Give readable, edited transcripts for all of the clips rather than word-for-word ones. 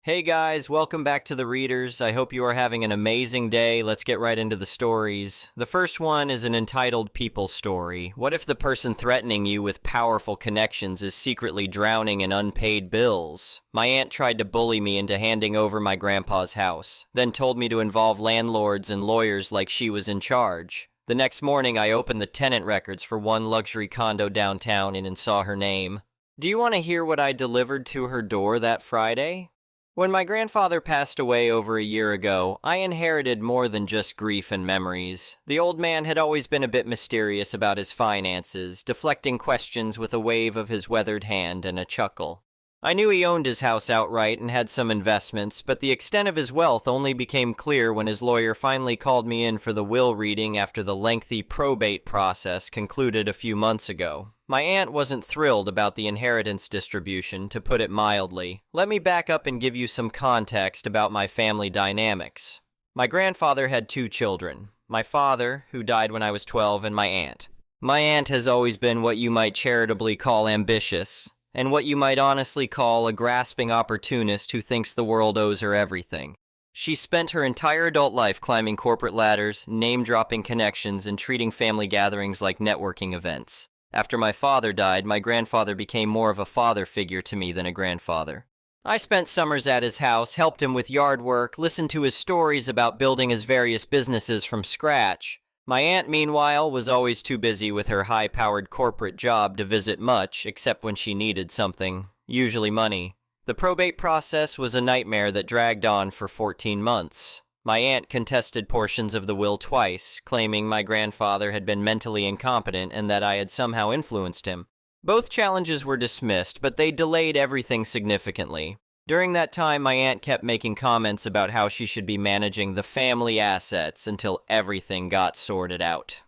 Hey guys, welcome back to the Readers. I hope you are having an amazing day. Let's get right into the stories. The first one is an entitled People Story. What if the person threatening you with powerful connections is secretly drowning in unpaid bills? My aunt tried to bully me into handing over my grandpa's house, then told me to involve landlords and lawyers like she was in charge. The next morning, I opened the tenant records for one luxury condo downtown and saw her name. Do you want to hear what I delivered to her door that Friday? When my grandfather passed away over a year ago, I inherited more than just grief and memories. The old man had always been a bit mysterious about his finances, deflecting questions with a wave of his weathered hand and a chuckle. I knew he owned his house outright and had some investments, but the extent of his wealth only became clear when his lawyer finally called me in for the will reading after the lengthy probate process concluded a few months ago. My aunt wasn't thrilled about the inheritance distribution, to put it mildly. Let me back up and give you some context about my family dynamics. My grandfather had two children. My father, who died when I was 12, and my aunt. My aunt has always been what you might charitably call ambitious, and what you might honestly call a grasping opportunist who thinks the world owes her everything. She spent her entire adult life climbing corporate ladders, name-dropping connections, and treating family gatherings like networking events. After my father died, my grandfather became more of a father figure to me than a grandfather. I spent summers at his house, helped him with yard work, listened to his stories about building his various businesses from scratch. My aunt, meanwhile, was always too busy with her high-powered corporate job to visit much, except when she needed something, usually money. The probate process was a nightmare that dragged on for 14 months. My aunt contested portions of the will twice, claiming my grandfather had been mentally incompetent and that I had somehow influenced him. Both challenges were dismissed, but they delayed everything significantly. During that time, my aunt kept making comments about how she should be managing the family assets until everything got sorted out.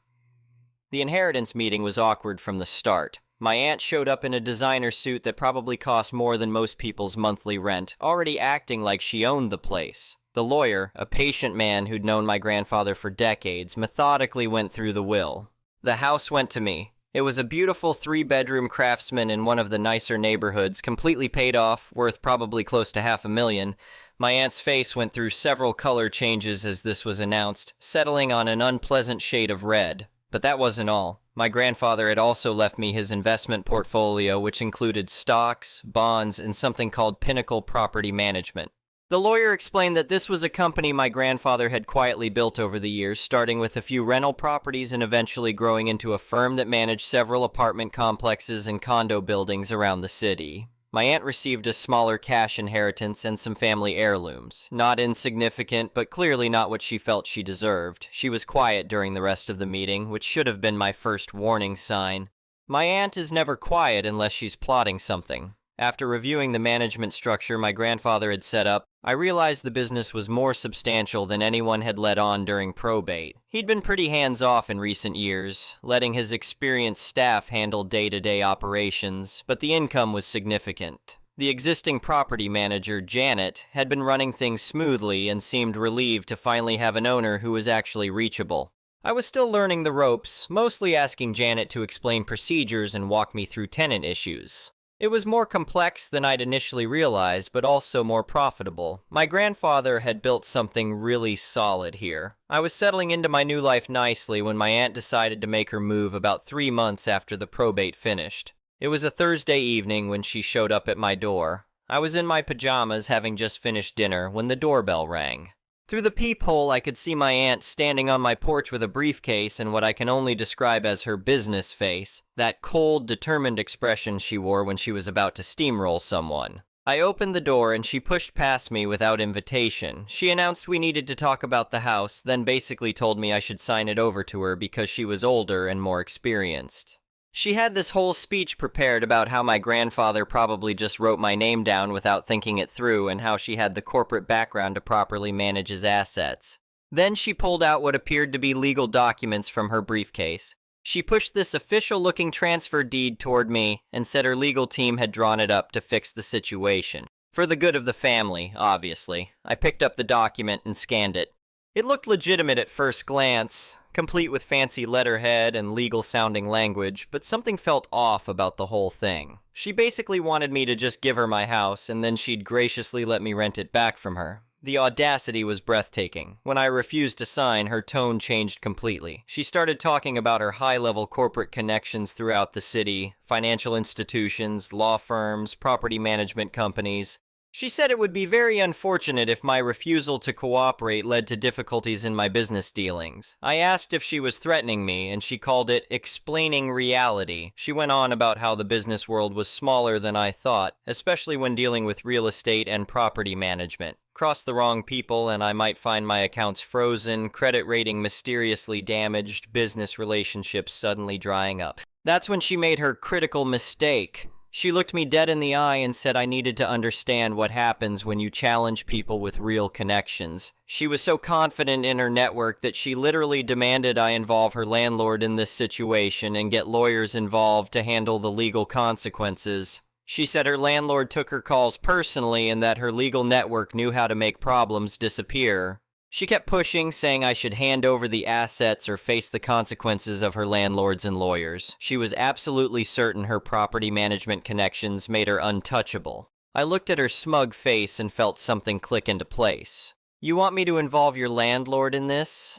The inheritance meeting was awkward from the start. My aunt showed up in a designer suit that probably cost more than most people's monthly rent, already acting like she owned the place. The lawyer, a patient man who'd known my grandfather for decades, methodically went through the will. The house went to me. It was a beautiful 3-bedroom craftsman in one of the nicer neighborhoods, completely paid off, worth probably close to $500,000. My aunt's face went through several color changes as this was announced, settling on an unpleasant shade of red. But that wasn't all. My grandfather had also left me his investment portfolio, which included stocks, bonds, and something called Pinnacle Property Management. The lawyer explained that this was a company my grandfather had quietly built over the years, starting with a few rental properties and eventually growing into a firm that managed several apartment complexes and condo buildings around the city. My aunt received a smaller cash inheritance and some family heirlooms. Not insignificant, but clearly not what she felt she deserved. She was quiet during the rest of the meeting, which should have been my first warning sign. My aunt is never quiet unless she's plotting something. After reviewing the management structure my grandfather had set up, I realized the business was more substantial than anyone had let on during probate. He'd been pretty hands-off in recent years, letting his experienced staff handle day-to-day operations, but the income was significant. The existing property manager, Janet, had been running things smoothly and seemed relieved to finally have an owner who was actually reachable. I was still learning the ropes, mostly asking Janet to explain procedures and walk me through tenant issues. It was more complex than I'd initially realized, but also more profitable. My grandfather had built something really solid here. I was settling into my new life nicely when my aunt decided to make her move about 3 months after the probate finished. It was a Thursday evening when she showed up at my door. I was in my pajamas having just finished dinner when the doorbell rang. Through the peephole, I could see my aunt standing on my porch with a briefcase and what I can only describe as her business face, that cold, determined expression she wore when she was about to steamroll someone. I opened the door and she pushed past me without invitation. She announced we needed to talk about the house, then basically told me I should sign it over to her because she was older and more experienced. She had this whole speech prepared about how my grandfather probably just wrote my name down without thinking it through and how she had the corporate background to properly manage his assets. Then she pulled out what appeared to be legal documents from her briefcase. She pushed this official-looking transfer deed toward me and said her legal team had drawn it up to fix the situation. For the good of the family, obviously. I picked up the document and scanned it. It looked legitimate at first glance. complete with fancy letterhead and legal-sounding language, but something felt off about the whole thing. She basically wanted me to just give her my house, and then she'd graciously let me rent it back from her. The audacity was breathtaking. When I refused to sign, her tone changed completely. She started talking about her high-level corporate connections throughout the city, financial institutions, law firms, property management companies. She said it would be very unfortunate if my refusal to cooperate led to difficulties in my business dealings. I asked if she was threatening me, and she called it explaining reality. She went on about how the business world was smaller than I thought, especially when dealing with real estate and property management. Cross the wrong people and I might find my accounts frozen, credit rating mysteriously damaged, business relationships suddenly drying up. That's when she made her critical mistake. She looked me dead in the eye and said I needed to understand what happens when you challenge people with real connections. She was so confident in her network that she literally demanded I involve her landlord in this situation and get lawyers involved to handle the legal consequences. She said her landlord took her calls personally and that her legal network knew how to make problems disappear. She kept pushing, saying I should hand over the assets or face the consequences of her landlords and lawyers. She was absolutely certain her property management connections made her untouchable. I looked at her smug face and felt something click into place. You want me to involve your landlord in this?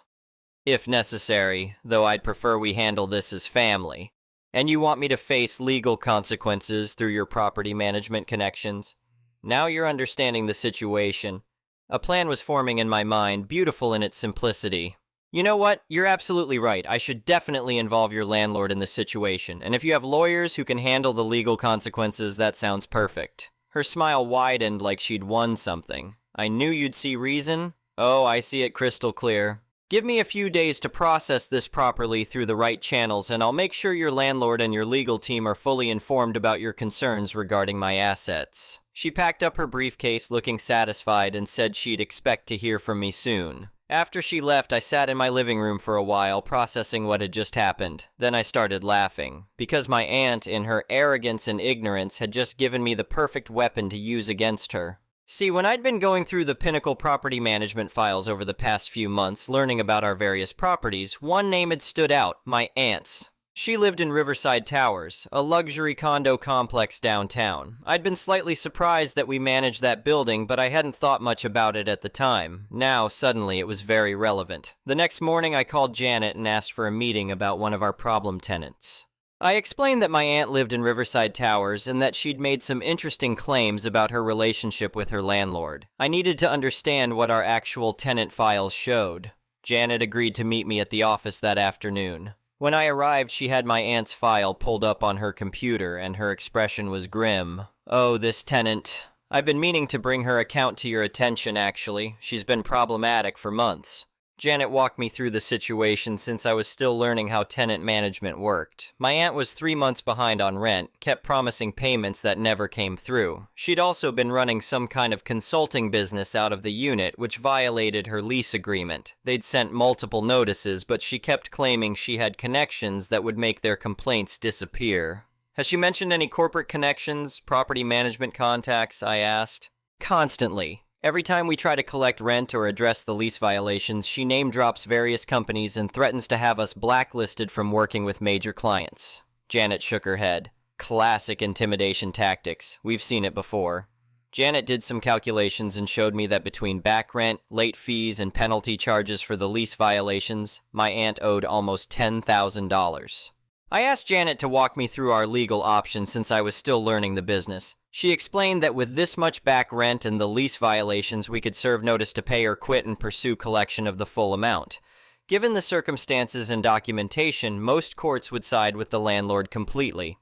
If necessary, though I'd prefer we handle this as family. And you want me to face legal consequences through your property management connections? Now you're understanding the situation. A plan was forming in my mind, beautiful in its simplicity. You know what? You're absolutely right. I should definitely involve your landlord in this situation, and if you have lawyers who can handle the legal consequences, that sounds perfect. Her smile widened like she'd won something. I knew you'd see reason. Oh, I see it crystal clear. Give me a few days to process this properly through the right channels, and I'll make sure your landlord and your legal team are fully informed about your concerns regarding my assets. She packed up her briefcase looking satisfied and said she'd expect to hear from me soon. After she left, I sat in my living room for a while, processing what had just happened. Then I started laughing, because my aunt, in her arrogance and ignorance, had just given me the perfect weapon to use against her. See, when I'd been going through the Pinnacle property management files over the past few months, learning about our various properties, one name had stood out, my aunt's. She lived in Riverside Towers, a luxury condo complex downtown. I'd been slightly surprised that we managed that building, but I hadn't thought much about it at the time. Now, suddenly, it was very relevant. The next morning, I called Janet and asked for a meeting about one of our problem tenants. I explained that my aunt lived in Riverside Towers and that she'd made some interesting claims about her relationship with her landlord. I needed to understand what our actual tenant files showed. Janet agreed to meet me at the office that afternoon. When I arrived, she had my aunt's file pulled up on her computer, and her expression was grim. Oh, this tenant. I've been meaning to bring her account to your attention, actually. She's been problematic for months. Janet walked me through the situation since I was still learning how tenant management worked. My aunt was 3 months behind on rent, kept promising payments that never came through. She'd also been running some kind of consulting business out of the unit, which violated her lease agreement. They'd sent multiple notices, but she kept claiming she had connections that would make their complaints disappear. Has she mentioned any corporate connections, property management contacts? I asked. Constantly. Every time we try to collect rent or address the lease violations, she name-drops various companies and threatens to have us blacklisted from working with major clients. Janet shook her head. Classic intimidation tactics. We've seen it before. Janet did some calculations and showed me that between back rent, late fees, and penalty charges for the lease violations, my aunt owed almost $10,000. I asked Janet to walk me through our legal options since I was still learning the business. She explained that with this much back rent and the lease violations, we could serve notice to pay or quit and pursue collection of the full amount. Given the circumstances and documentation, most courts would side with the landlord completely.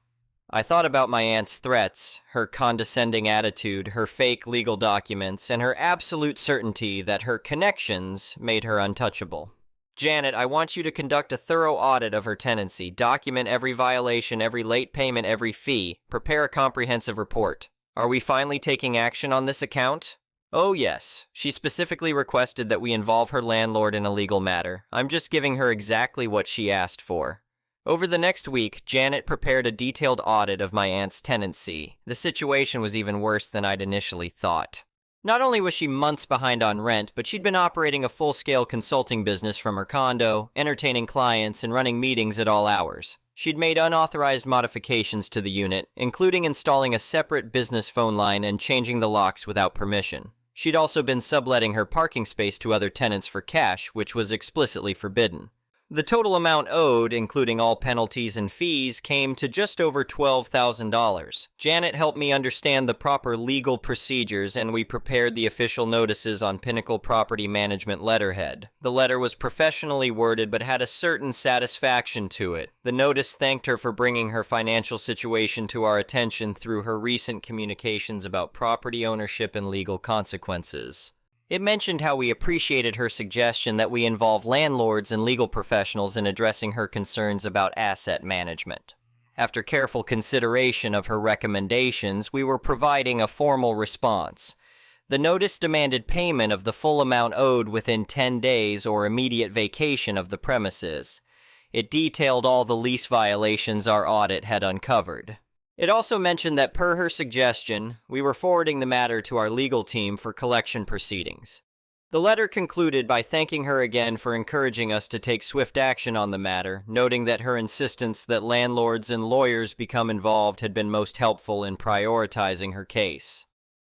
I thought about my aunt's threats, her condescending attitude, her fake legal documents, and her absolute certainty that her connections made her untouchable. Janet, I want you to conduct a thorough audit of her tenancy, document every violation, every late payment, every fee, prepare a comprehensive report. Are we finally taking action on this account? Oh yes. She specifically requested that we involve her landlord in a legal matter. I'm just giving her exactly what she asked for. Over the next week, Janet prepared a detailed audit of my aunt's tenancy. The situation was even worse than I'd initially thought. Not only was she months behind on rent, but she'd been operating a full-scale consulting business from her condo, entertaining clients, and running meetings at all hours. She'd made unauthorized modifications to the unit, including installing a separate business phone line and changing the locks without permission. She'd also been subletting her parking space to other tenants for cash, which was explicitly forbidden. The total amount owed, including all penalties and fees, came to just over $12,000. Janet helped me understand the proper legal procedures, and we prepared the official notices on Pinnacle Property Management letterhead. The letter was professionally worded but had a certain satisfaction to it. The notice thanked her for bringing her financial situation to our attention through her recent communications about property ownership and legal consequences. It mentioned how we appreciated her suggestion that we involve landlords and legal professionals in addressing her concerns about asset management. After careful consideration of her recommendations, we were providing a formal response. The notice demanded payment of the full amount owed within 10 days or immediate vacation of the premises. It detailed all the lease violations our audit had uncovered. It also mentioned that per her suggestion, we were forwarding the matter to our legal team for collection proceedings. The letter concluded by thanking her again for encouraging us to take swift action on the matter, noting that her insistence that landlords and lawyers become involved had been most helpful in prioritizing her case.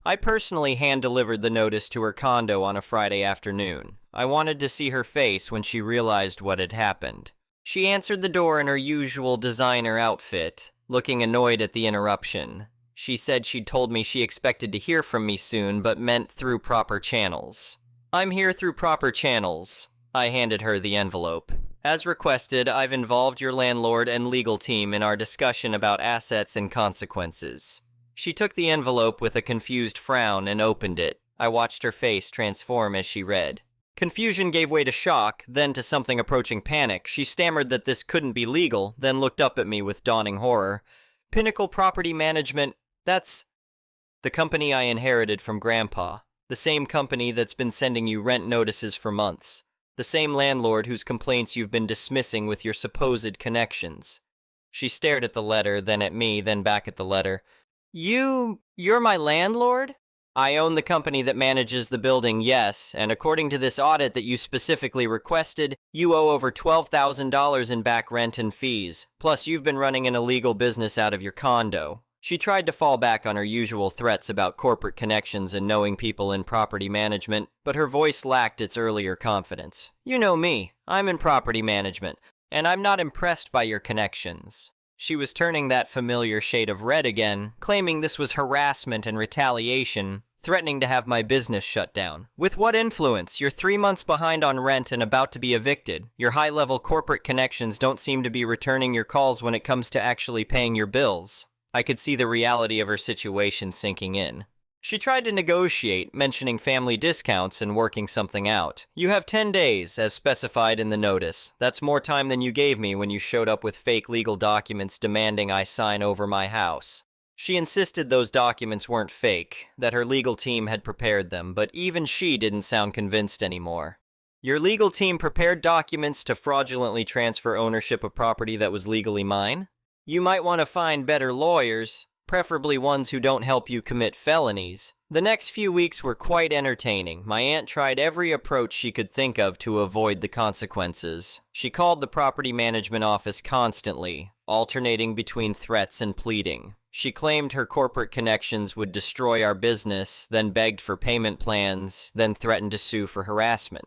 I personally hand-delivered the notice to her condo on a Friday afternoon. I wanted to see her face when she realized what had happened. She answered the door in her usual designer outfit, looking annoyed at the interruption. She said she'd told me she expected to hear from me soon, but meant through proper channels. I'm here through proper channels. I handed her the envelope. As requested, I've involved your landlord and legal team in our discussion about assets and consequences. She took the envelope with a confused frown and opened it. I watched her face transform as she read. Confusion gave way to shock, then to something approaching panic. She stammered that this couldn't be legal, then looked up at me with dawning horror. Pinnacle Property Management, that's the company I inherited from Grandpa. The same company that's been sending you rent notices for months. The same landlord whose complaints you've been dismissing with your supposed connections. She stared at the letter, then at me, then back at the letter. You're my landlord? I own the company that manages the building, yes, and according to this audit that you specifically requested, you owe over $12,000 in back rent and fees. Plus, you've been running an illegal business out of your condo. She tried to fall back on her usual threats about corporate connections and knowing people in property management, but her voice lacked its earlier confidence. You know me. I'm in property management, and I'm not impressed by your connections. She was turning that familiar shade of red again, claiming this was harassment and retaliation, threatening to have my business shut down. With what influence? You're 3 months behind on rent and about to be evicted. Your high-level corporate connections don't seem to be returning your calls when it comes to actually paying your bills. I could see the reality of her situation sinking in. She tried to negotiate, mentioning family discounts and working something out. You have 10 days, as specified in the notice. That's more time than you gave me when you showed up with fake legal documents demanding I sign over my house. She insisted those documents weren't fake, that her legal team had prepared them, but even she didn't sound convinced anymore. Your legal team prepared documents to fraudulently transfer ownership of property that was legally mine? You might want to find better lawyers, preferably ones who don't help you commit felonies. The next few weeks were quite entertaining. My aunt tried every approach she could think of to avoid the consequences. She called the property management office constantly, alternating between threats and pleading. She claimed her corporate connections would destroy our business, then begged for payment plans, then threatened to sue for harassment.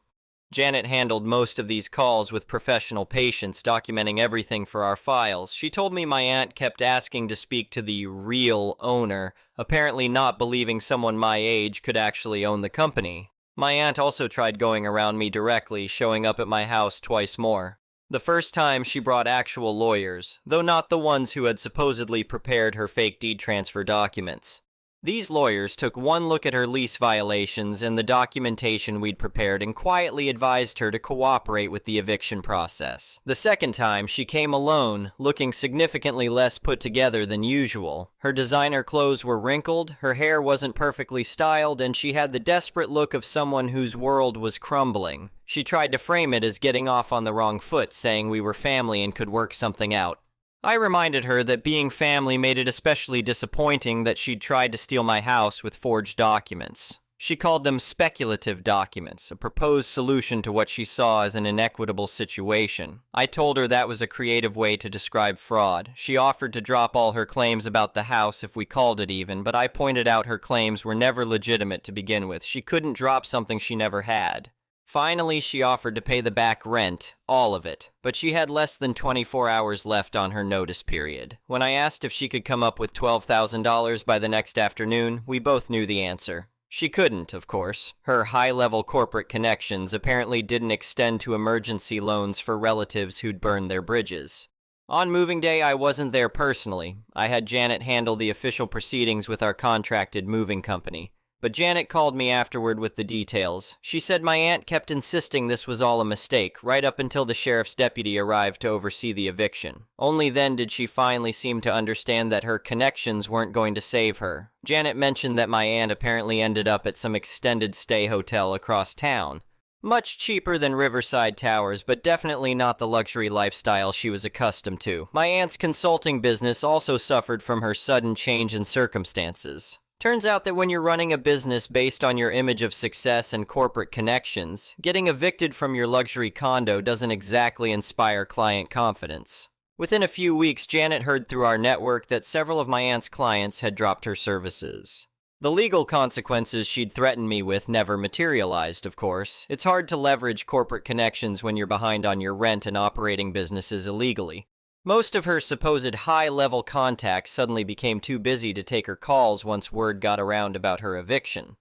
Janet handled most of these calls with professional patience, documenting everything for our files. She told me my aunt kept asking to speak to the real owner, apparently not believing someone my age could actually own the company. My aunt also tried going around me directly, showing up at my house twice more. The first time she brought actual lawyers, though not the ones who had supposedly prepared her fake deed transfer documents. These lawyers took one look at her lease violations and the documentation we'd prepared and quietly advised her to cooperate with the eviction process. The second time, she came alone, looking significantly less put together than usual. Her designer clothes were wrinkled, her hair wasn't perfectly styled, and she had the desperate look of someone whose world was crumbling. She tried to frame it as getting off on the wrong foot, saying we were family and could work something out. I reminded her that being family made it especially disappointing that she'd tried to steal my house with forged documents. She called them speculative documents, a proposed solution to what she saw as an inequitable situation. I told her that was a creative way to describe fraud. She offered to drop all her claims about the house if we called it even, but I pointed out her claims were never legitimate to begin with. She couldn't drop something she never had. Finally, she offered to pay the back rent, all of it, but she had less than 24 hours left on her notice period. When I asked if she could come up with $12,000 by the next afternoon, we both knew the answer. She couldn't, of course. Her high-level corporate connections apparently didn't extend to emergency loans for relatives who'd burned their bridges. On moving day, I wasn't there personally. I had Janet handle the official proceedings with our contracted moving company. But Janet called me afterward with the details. She said my aunt kept insisting this was all a mistake, right up until the sheriff's deputy arrived to oversee the eviction. Only then did she finally seem to understand that her connections weren't going to save her. Janet mentioned that my aunt apparently ended up at some extended stay hotel across town. Much cheaper than Riverside Towers, but definitely not the luxury lifestyle she was accustomed to. My aunt's consulting business also suffered from her sudden change in circumstances. Turns out that when you're running a business based on your image of success and corporate connections, getting evicted from your luxury condo doesn't exactly inspire client confidence. Within a few weeks, Janet heard through our network that several of my aunt's clients had dropped her services. The legal consequences she'd threatened me with never materialized, of course. It's hard to leverage corporate connections when you're behind on your rent and operating businesses illegally. Most of her supposed high-level contacts suddenly became too busy to take her calls once word got around about her eviction.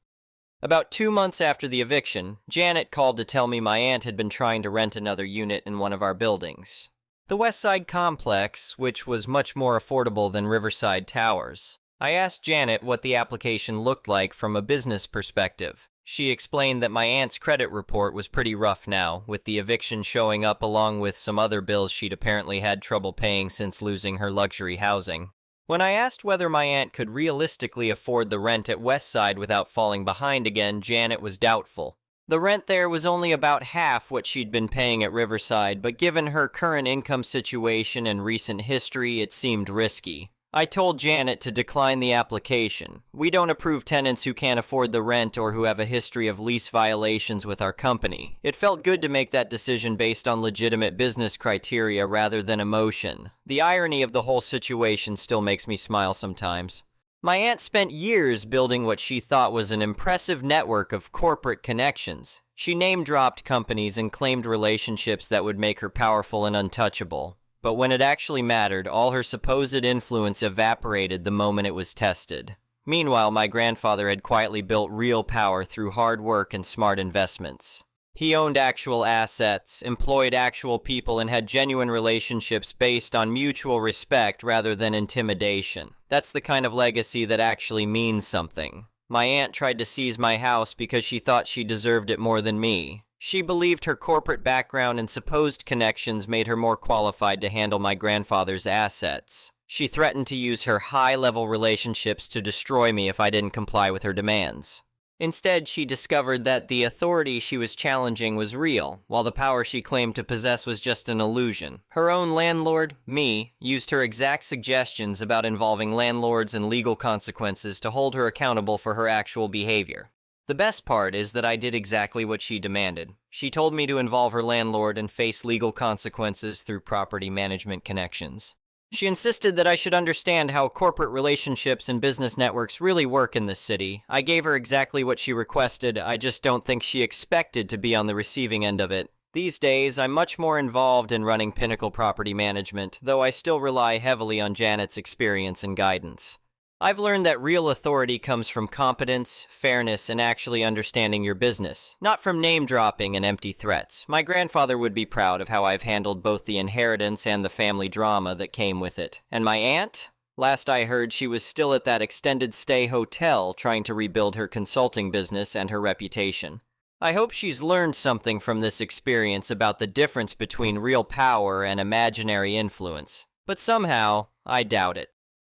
About 2 months after the eviction, Janet called to tell me my aunt had been trying to rent another unit in one of our buildings. The West Side complex, which was much more affordable than Riverside Towers. I asked Janet what the application looked like from a business perspective. She explained that my aunt's credit report was pretty rough now, with the eviction showing up along with some other bills she'd apparently had trouble paying since losing her luxury housing. When I asked whether my aunt could realistically afford the rent at Westside without falling behind again, Janet was doubtful. The rent there was only about half what she'd been paying at Riverside, but given her current income situation and recent history, it seemed risky. I told Janet to decline the application. We don't approve tenants who can't afford the rent or who have a history of lease violations with our company. It felt good to make that decision based on legitimate business criteria rather than emotion. The irony of the whole situation still makes me smile sometimes. My aunt spent years building what she thought was an impressive network of corporate connections. She name-dropped companies and claimed relationships that would make her powerful and untouchable. But when it actually mattered, all her supposed influence evaporated the moment it was tested. Meanwhile, my grandfather had quietly built real power through hard work and smart investments. He owned actual assets, employed actual people, and had genuine relationships based on mutual respect rather than intimidation. That's the kind of legacy that actually means something. My aunt tried to seize my house because she thought she deserved it more than me. She believed her corporate background and supposed connections made her more qualified to handle my grandfather's assets. She threatened to use her high-level relationships to destroy me if I didn't comply with her demands. Instead, she discovered that the authority she was challenging was real, while the power she claimed to possess was just an illusion. Her own landlord, me, used her exact suggestions about involving landlords and legal consequences to hold her accountable for her actual behavior. The best part is that I did exactly what she demanded. She told me to involve her landlord and face legal consequences through property management connections. She insisted that I should understand how corporate relationships and business networks really work in this city. I gave her exactly what she requested. I just don't think she expected to be on the receiving end of it. These days, I'm much more involved in running Pinnacle Property Management, though I still rely heavily on Janet's experience and guidance. I've learned that real authority comes from competence, fairness, and actually understanding your business, not from name-dropping and empty threats. My grandfather would be proud of how I've handled both the inheritance and the family drama that came with it. And my aunt? Last I heard, she was still at that extended stay hotel trying to rebuild her consulting business and her reputation. I hope she's learned something from this experience about the difference between real power and imaginary influence. But somehow, I doubt it.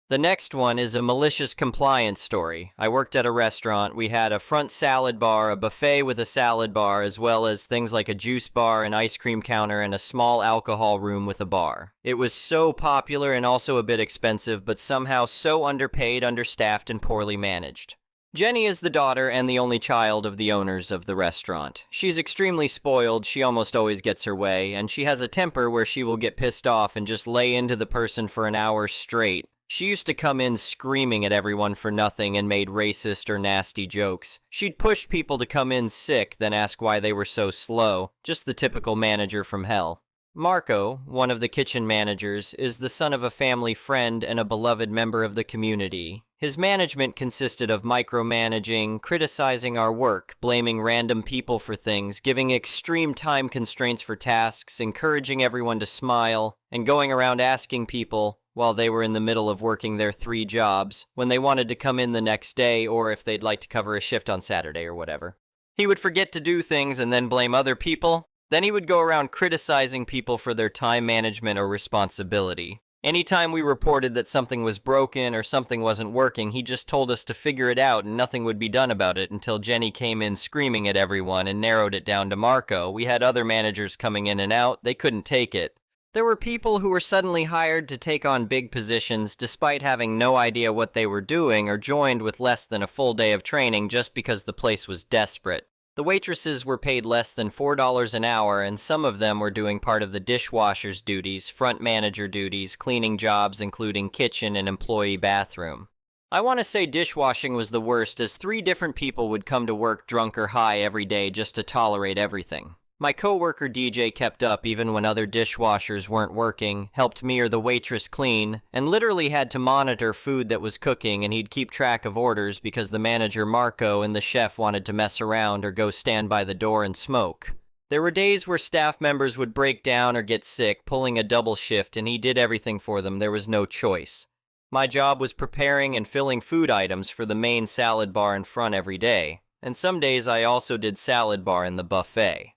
The next one is a malicious compliance story. I worked at a restaurant. We had a front salad bar, a buffet with a salad bar, as well as things like a juice bar, an ice cream counter, and a small alcohol room with a bar. It was so popular and also a bit expensive, but somehow so underpaid, understaffed, and poorly managed. Jenny is the daughter and the only child of the owners of the restaurant. She's extremely spoiled, she almost always gets her way, and she has a temper where she will get pissed off and just lay into the person for an hour straight. She used to come in screaming at everyone for nothing and made racist or nasty jokes. She'd push people to come in sick, then ask why they were so slow. Just the typical manager from hell. Marco, one of the kitchen managers, is the son of a family friend and a beloved member of the community. His management consisted of micromanaging, criticizing our work, blaming random people for things, giving extreme time constraints for tasks, encouraging everyone to smile, and going around asking people, while they were in the middle of working their 3 jobs, when they wanted to come in the next day or if they'd like to cover a shift on Saturday or whatever. He would forget to do things and then blame other people. Then he would go around criticizing people for their time management or responsibility. Anytime we reported that something was broken or something wasn't working, he just told us to figure it out and nothing would be done about it until Jenny came in screaming at everyone and narrowed it down to Marco. We had other managers coming in and out. They couldn't take it. There were people who were suddenly hired to take on big positions despite having no idea what they were doing or joined with less than a full day of training just because the place was desperate. The waitresses were paid less than $4 an hour, and some of them were doing part of the dishwasher's duties, front manager duties, cleaning jobs including kitchen and employee bathroom. I want to say dishwashing was the worst, as 3 different people would come to work drunk or high every day just to tolerate everything. My coworker DJ kept up even when other dishwashers weren't working, helped me or the waitress clean, and literally had to monitor food that was cooking, and he'd keep track of orders because the manager Marco and the chef wanted to mess around or go stand by the door and smoke. There were days where staff members would break down or get sick, pulling a double shift, and he did everything for them. There was no choice. My job was preparing and filling food items for the main salad bar in front every day, and some days I also did salad bar in the buffet.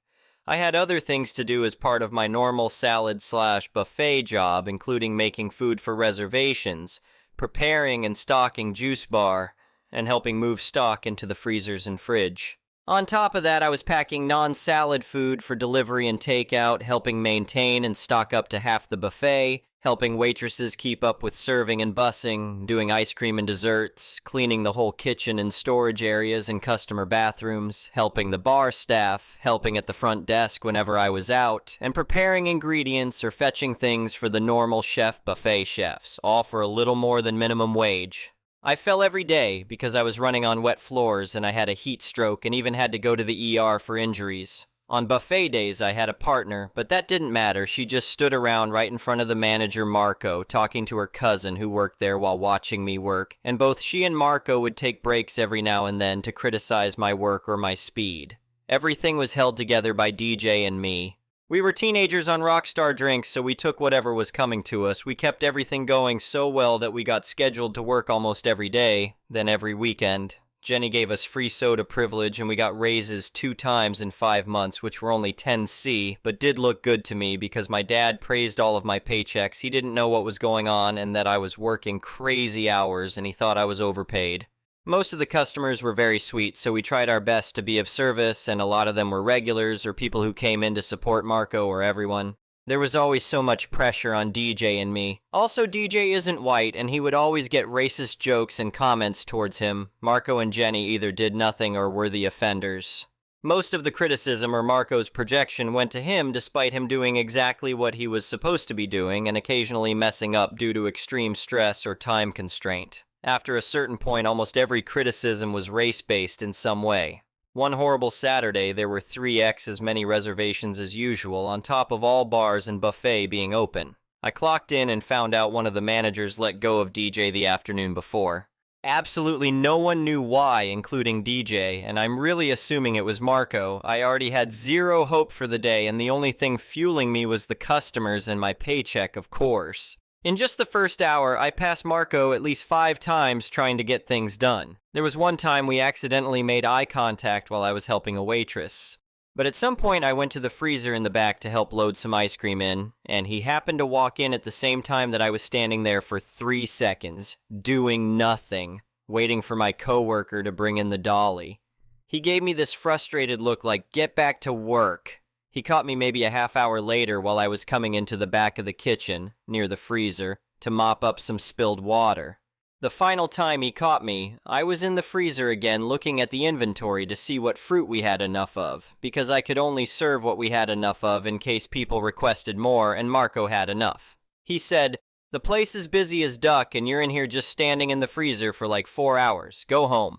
I had other things to do as part of my normal salad/buffet job, including making food for reservations, preparing and stocking juice bar, and helping move stock into the freezers and fridge. On top of that, I was packing non-salad food for delivery and takeout, helping maintain and stock up to half the buffet, helping waitresses keep up with serving and bussing, doing ice cream and desserts, cleaning the whole kitchen and storage areas and customer bathrooms, helping the bar staff, helping at the front desk whenever I was out, and preparing ingredients or fetching things for the normal chef buffet chefs, all for a little more than minimum wage. I fell every day because I was running on wet floors and I had a heat stroke and even had to go to the ER for injuries. On buffet days, I had a partner, but that didn't matter. She just stood around right in front of the manager, Marco, talking to her cousin who worked there while watching me work, and both she and Marco would take breaks every now and then to criticize my work or my speed. Everything was held together by DJ and me. We were teenagers on Rockstar drinks, so we took whatever was coming to us. We kept everything going so well that we got scheduled to work almost every day, then every weekend. Jenny gave us free soda privilege, and we got raises 2 times in 5 months, which were only 10C, but did look good to me because my dad praised all of my paychecks. He didn't know what was going on and that I was working crazy hours, and he thought I was overpaid. Most of the customers were very sweet, so we tried our best to be of service, and a lot of them were regulars or people who came in to support Marco or everyone. There was always so much pressure on DJ and me. Also, DJ isn't white, and he would always get racist jokes and comments towards him. Marco and Jenny either did nothing or were the offenders. Most of the criticism or Marco's projection went to him despite him doing exactly what he was supposed to be doing and occasionally messing up due to extreme stress or time constraint. After a certain point, almost every criticism was race-based in some way. One horrible Saturday, there were 3x as many reservations as usual, on top of all bars and buffet being open. I clocked in and found out one of the managers let go of DJ the afternoon before. Absolutely no one knew why, including DJ, and I'm really assuming it was Marco. I already had zero hope for the day, and the only thing fueling me was the customers and my paycheck, of course. In just the first hour, I passed Marco at least 5 times trying to get things done. There was one time we accidentally made eye contact while I was helping a waitress. But at some point I went to the freezer in the back to help load some ice cream in, and he happened to walk in at the same time that I was standing there for 3 seconds, doing nothing, waiting for my coworker to bring in the dolly. He gave me this frustrated look like, "Get back to work." He caught me maybe a half hour later while I was coming into the back of the kitchen, near the freezer, to mop up some spilled water. The final time he caught me, I was in the freezer again looking at the inventory to see what fruit we had enough of, because I could only serve what we had enough of in case people requested more and Marco had enough. He said, "The place is busy as duck and you're in here just standing in the freezer for like 4 hours. Go home."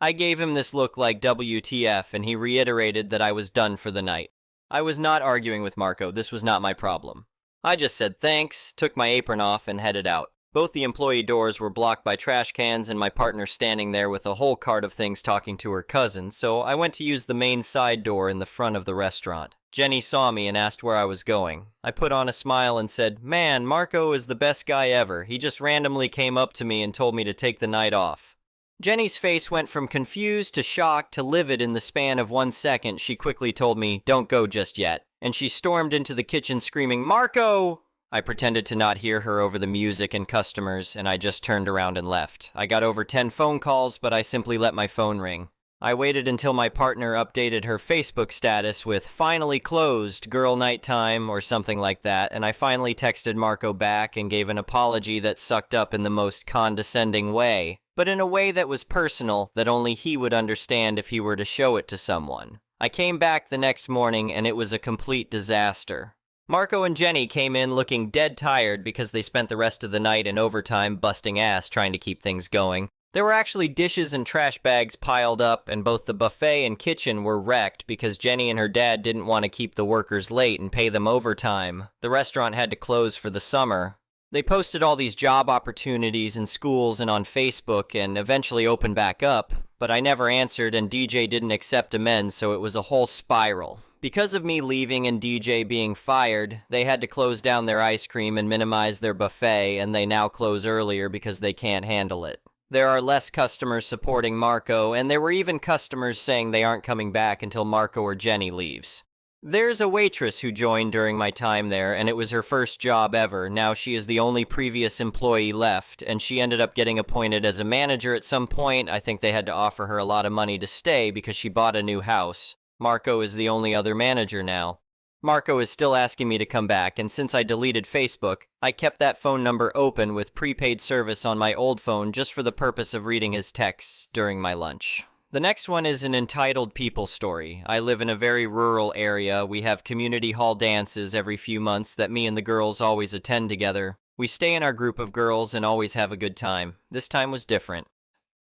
I gave him this look like WTF and he reiterated that I was done for the night. I was not arguing with Marco, this was not my problem. I just said thanks, took my apron off, and headed out. Both the employee doors were blocked by trash cans and my partner standing there with a whole cart of things talking to her cousin, so I went to use the main side door in the front of the restaurant. Jenny saw me and asked where I was going. I put on a smile and said, "Man, Marco is the best guy ever. He just randomly came up to me and told me to take the night off." Jenny's face went from confused to shocked to livid in the span of 1 second. She quickly told me, "Don't go just yet," and she stormed into the kitchen screaming, "Marco!" I pretended to not hear her over the music and customers, and I just turned around and left. I got over 10 phone calls, but I simply let my phone ring. I waited until my partner updated her Facebook status with "finally closed, girl night time" or something like that, and I finally texted Marco back and gave an apology that sucked up in the most condescending way, but in a way that was personal, that only he would understand if he were to show it to someone. I came back the next morning and it was a complete disaster. Marco and Jenny came in looking dead tired because they spent the rest of the night in overtime busting ass trying to keep things going. There were actually dishes and trash bags piled up, and both the buffet and kitchen were wrecked because Jenny and her dad didn't want to keep the workers late and pay them overtime. The restaurant had to close for the summer. They posted all these job opportunities in schools and on Facebook and eventually opened back up, but I never answered and DJ didn't accept amends, so it was a whole spiral. Because of me leaving and DJ being fired, they had to close down their ice cream and minimize their buffet, and they now close earlier because they can't handle it. There are less customers supporting Marco, and there were even customers saying they aren't coming back until Marco or Jenny leaves. There's a waitress who joined during my time there, and it was her first job ever. Now she is the only previous employee left, and she ended up getting appointed as a manager at some point. I think they had to offer her a lot of money to stay because she bought a new house. Marco is the only other manager now. Marco is still asking me to come back, and since I deleted Facebook, I kept that phone number open with prepaid service on my old phone just for the purpose of reading his texts during my lunch. The next one is an entitled people story. I live in a very rural area. We have community hall dances every few months that me and the girls always attend together. We stay in our group of girls and always have a good time. This time was different.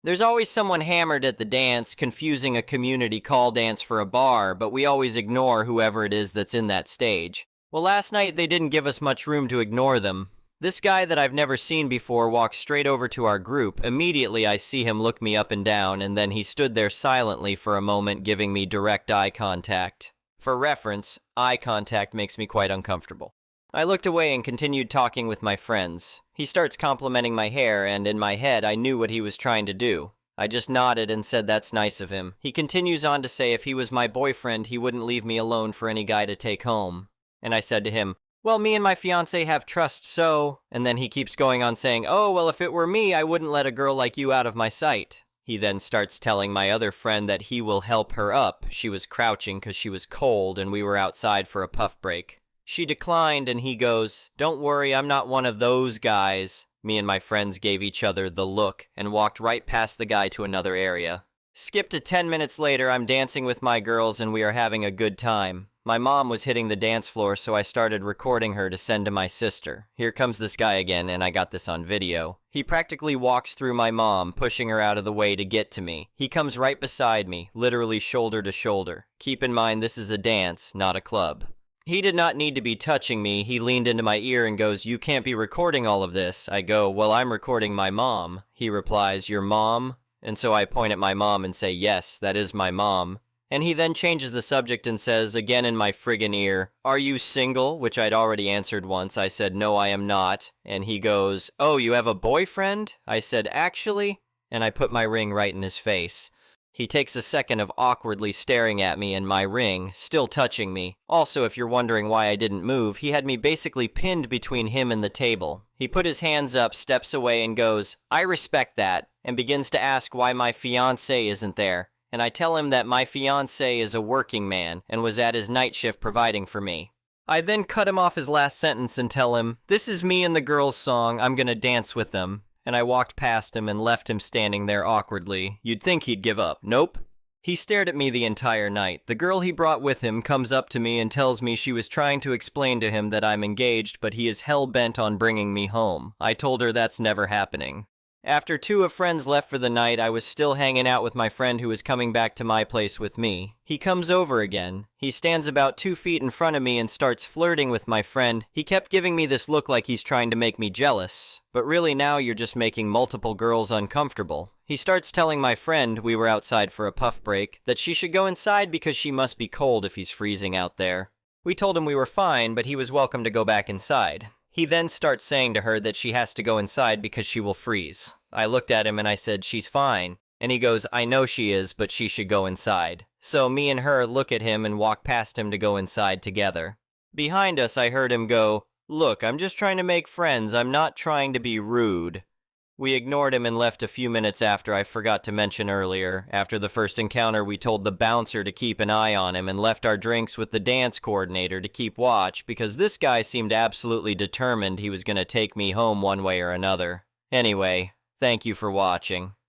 There's always someone hammered at the dance, confusing a community call dance for a bar, but we always ignore whoever it is that's in that stage. Well, last night they didn't give us much room to ignore them. This guy that I've never seen before walks straight over to our group. Immediately I see him look me up and down, and then he stood there silently for a moment giving me direct eye contact. For reference, eye contact makes me quite uncomfortable. I looked away and continued talking with my friends. He starts complimenting my hair, and in my head I knew what he was trying to do. I just nodded and said that's nice of him. He continues on to say if he was my boyfriend, he wouldn't leave me alone for any guy to take home. And I said to him, "Well, me and my fiancé have trust, so..." And then he keeps going on saying, "Oh, well, if it were me, I wouldn't let a girl like you out of my sight." He then starts telling my other friend that he will help her up. She was crouching because she was cold and we were outside for a puff break. She declined and he goes, "Don't worry, I'm not one of those guys." Me and my friends gave each other the look and walked right past the guy to another area. Skip to 10 minutes later, I'm dancing with my girls and we are having a good time. My mom was hitting the dance floor, so I started recording her to send to my sister. Here comes this guy again, and I got this on video. He practically walks through my mom, pushing her out of the way to get to me. He comes right beside me, literally shoulder to shoulder. Keep in mind, this is a dance, not a club. He did not need to be touching me. He leaned into my ear and goes, "You can't be recording all of this." I go, "Well, I'm recording my mom." He replies, "Your mom?" And so I point at my mom and say, "Yes, that is my mom." And he then changes the subject and says, again in my friggin' ear, "Are you single?" Which I'd already answered once. I said, "No, I am not." And he goes, "Oh, you have a boyfriend?" I said, "Actually?" And I put my ring right in his face. He takes a second of awkwardly staring at me and my ring, still touching me. Also, if you're wondering why I didn't move, he had me basically pinned between him and the table. He put his hands up, steps away, and goes, "I respect that," and begins to ask why my fiancé isn't there. And I tell him that my fiancé is a working man and was at his night shift providing for me. I then cut him off his last sentence and tell him, "This is me and the girls' song, I'm gonna dance with them." and I walked past him and left him standing there awkwardly. You'd think he'd give up. Nope. He stared at me the entire night. The girl he brought with him comes up to me and tells me she was trying to explain to him that I'm engaged, but he is hell-bent on bringing me home. I told her that's never happening. After two of friends left for the night, I was still hanging out with my friend who was coming back to my place with me. He comes over again. He stands about 2 feet in front of me and starts flirting with my friend. He kept giving me this look like he's trying to make me jealous. But really now you're just making multiple girls uncomfortable. He starts telling my friend, we were outside for a puff break, that she should go inside because she must be cold if he's freezing out there. We told him we were fine, but he was welcome to go back inside. He then starts saying to her that she has to go inside because she will freeze. I looked at him and I said, she's fine. And he goes, I know she is, but she should go inside. So me and her look at him and walk past him to go inside together. Behind us, I heard him go, look, I'm just trying to make friends. I'm not trying to be rude. We ignored him and left a few minutes after. I forgot to mention earlier. After the first encounter, we told the bouncer to keep an eye on him and left our drinks with the dance coordinator to keep watch because this guy seemed absolutely determined he was going to take me home one way or another. Anyway, thank you for watching.